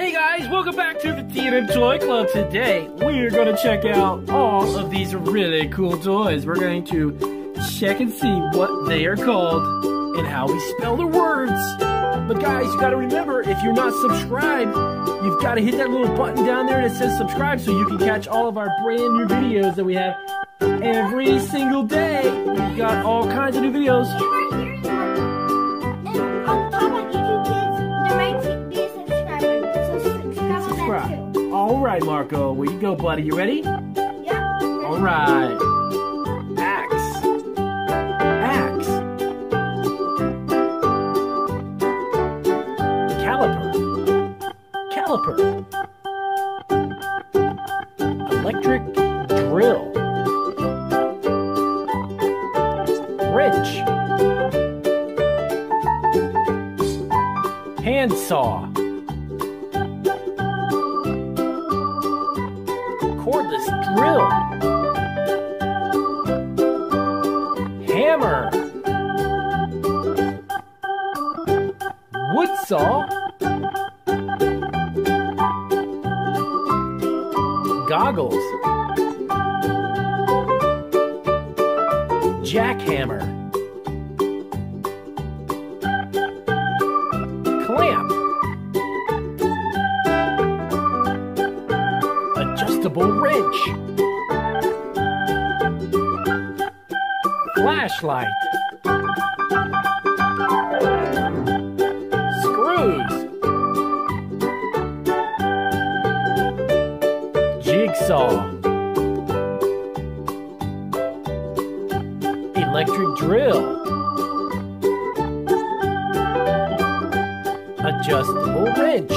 Hey guys, welcome back to the Toddler Toy Club. Today, we're going to check out all of these really cool toys. We're going to check and see what they are called and how we spell the words. But guys, you got to remember, if you're not subscribed, you've got to hit that little button down there that says subscribe so you can catch all of our brand new videos that we have every single day. We've got all kinds of new videos. Alright, Marco, where you go, buddy? You ready? Yeah. Alright. Axe. Axe. Caliper. Caliper. Electric drill. Wrench. Handsaw. Cordless drill. Hammer. Wood saw. Goggles. Jackhammer. Clamp. Adjustable wrench. Flashlight. Screws. Jigsaw. Electric drill. Adjustable wrench.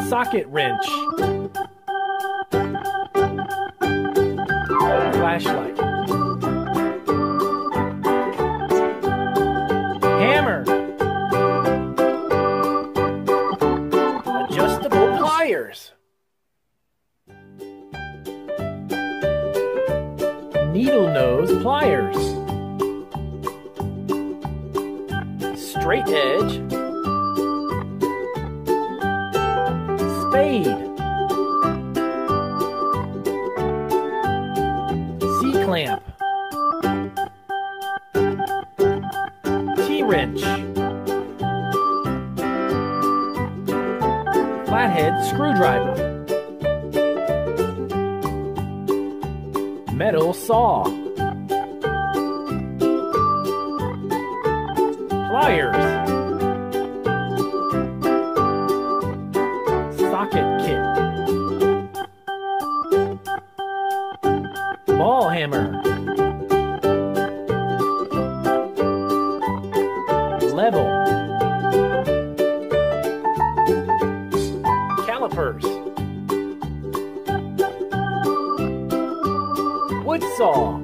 Socket wrench. Flashlight. Hammer. Adjustable pliers. Needle nose pliers. Straight edge. Spade. C-clamp. T-wrench. Flathead screwdriver. Metal saw. Pliers. Socket kit. Ball hammer. Level. Calipers. Wood saw.